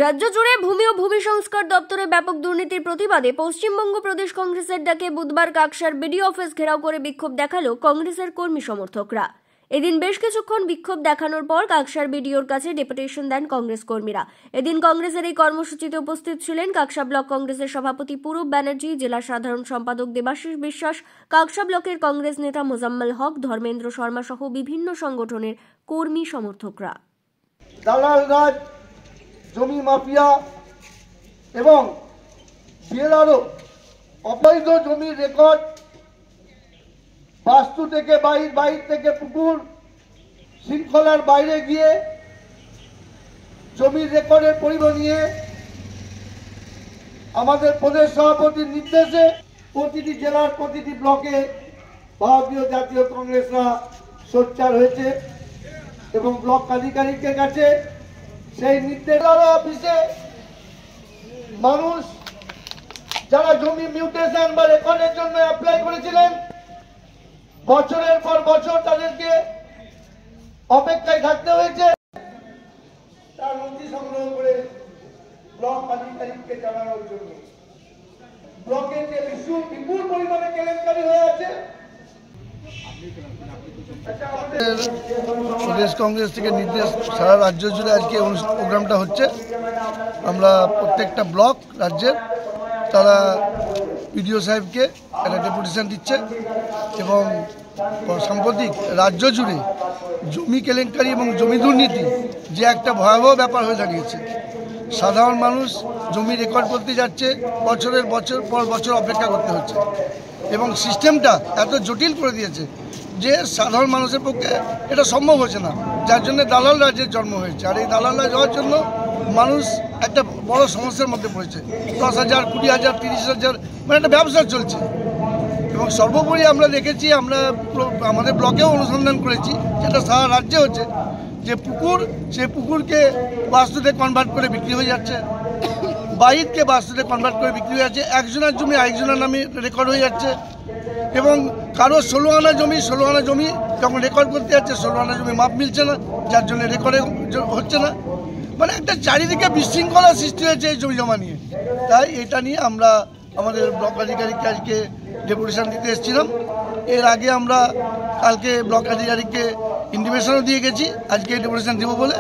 রাজ্য জুড়ে ভূমি ও ভূমি সংস্কার দপ্তরে ব্যাপক দুর্নীতির প্রতিবাদে পশ্চিমবঙ্গ প্রদেশ কংগ্রেসের ডাকে বুধবার কাকসার বিডিও অফিস ঘেরাও করে বিক্ষোভ দেখালো কংগ্রেসের কর্মী সমর্থকরা। এদিন বেশ কিছুক্ষণ বিক্ষোভ দেখানোর পর কাকসার বিডিওর কাছে ডেপুটেশন দেন কংগ্রেস কর্মীরা। এদিন কংগ্রেসের এই কর্মসূচিতে উপস্থিত ছিলেন কাকসা ব্লক কংগ্রেসের সভাপতি পূরব ব্যানার্জি, জেলা সাধারণ সম্পাদক দেবাশিস বিশ্বাস, কাকসা ব্লকের কংগ্রেস নেতা মোজাম্মেল হক, ধর্মেন্দ্র শর্মা সহ বিভিন্ন সংগঠনের কর্মী সমর্থকরা। জমি মাফিয়া এবং বিএলআরও অবৈধ জমির রেকর্ড, বাস্তু থেকে বাইর থেকে পুকুর, শৃঙ্খলার বাইরে গিয়ে জমির রেকর্ডের পরিমাণ নিয়ে আমাদের প্রদেশ সভাপতির নির্দেশে প্রতিটি জেলার প্রতিটি ব্লকে ভারতীয় জাতীয় কংগ্রেসরা সোচ্চার হয়েছে এবং ব্লক আধিকারিকের কাছে সেই নির্দেশ অফিসে মানুষ যারা জমি মিউটেশন বা রেকর্ডের জন্য অ্যাপ্লাই করেছিলেন, বছরের পর বছর তাদেরকে অপেক্ষায় থাকতে হয়েছে। তার নথি সংগ্রহ করে ব্লক আধিকারিককে জানানোর জন্য ব্লকের যে বিপুল পরিমাণে কেলেঙ্কারি হয়ে আছে। প্রদেশ কংগ্রেস থেকে নির্দেশ সারা রাজ্য জুড়ে আজকে প্রোগ্রামটা হচ্ছে। আমরা প্রত্যেকটা ব্লক রাজ্যের তারা বিডিও সাহেবকে একটা ডেপুটেশন দিচ্ছে এবং সাম্প্রতিক রাজ্য জুড়ে জমি কেলেঙ্কারি এবং জমি দুর্নীতি যে একটা ভয়াবহ ব্যাপার হয়ে দাঁড়িয়েছে। সাধারণ মানুষ জমি রেকর্ড করতে যাচ্ছে, বছরের পর বছর অপেক্ষা করতে হচ্ছে এবং সিস্টেমটা এত জটিল করে দিয়েছে যে সাধারণ মানুষের পক্ষে এটা সম্ভব হচ্ছে না, যার জন্য দালাল রাজ্যের জন্ম হয়েছে। আর এই দালাল রাজ হওয়ার জন্য মানুষ একটা বড় সমস্যার মধ্যে পড়েছে। 10,000, 20,000, 30,000 মানে একটা ব্যবসা চলছে। এবং সর্বোপরি আমরা দেখেছি, আমরা আমাদের ব্লকেও অনুসন্ধান করেছি, যেটা সারা রাজ্যে হচ্ছে, যে পুকুর, সেই পুকুরকে বাস্তুতে কনভার্ট করে বিক্রি হয়ে যাচ্ছে, বাইরকে বাস্তুতে কনভার্ট করে বিক্রি হয়ে যাচ্ছে, একজনের জমি আরেকজনের নামে রেকর্ড হয়ে যাচ্ছে এবং কারো 16 আনা জমি যখন রেকর্ড করতে যাচ্ছে 16 আনা জমি মাপ মিলছে না, যার জন্য রেকর্ডে হচ্ছে না। মানে একটা চারিদিকে বিশৃঙ্খলা সৃষ্টি হয়েছে এই জমি জমা নিয়ে। তাই এটা নিয়ে আমরা আমাদের ব্লক আধিকারিককে আজকে ডেপুটেশন দিতে এসেছিলাম। এর আগে আমরা কালকে ব্লক আধিকারিককে ইন্টিমেশনও দিয়ে গেছি আজকে ডেপুটেশন দেবো বলে।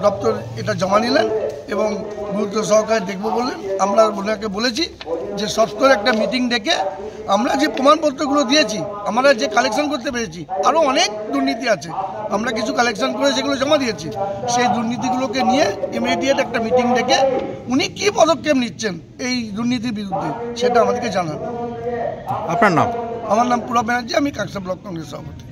দপ্তর এটা জমা নিলেন এবং গুরুত্ব সহকারে দেখবো বললেন। আমরা ওনাকে বলেছি যে সফটওয়্যার একটা মিটিং ডেকে আমরা যে প্রমাণপত্রগুলো দিয়েছি, আমরা যে কালেকশন করতে পেরেছি, আরও অনেক দুর্নীতি আছে, আমরা কিছু কালেকশন করে সেগুলো জমা দিয়েছি। সেই দুর্নীতিগুলোকে নিয়ে ইমিডিয়েট একটা মিটিং ডেকে উনি কী পদক্ষেপ নিচ্ছেন এই দুর্নীতির বিরুদ্ধে সেটা আমাদেরকে জানান। আপনার নাম? আমার নাম পূরব ব্যানার্জি, আমি কাকসা ব্লক কংগ্রেস সভাপতি।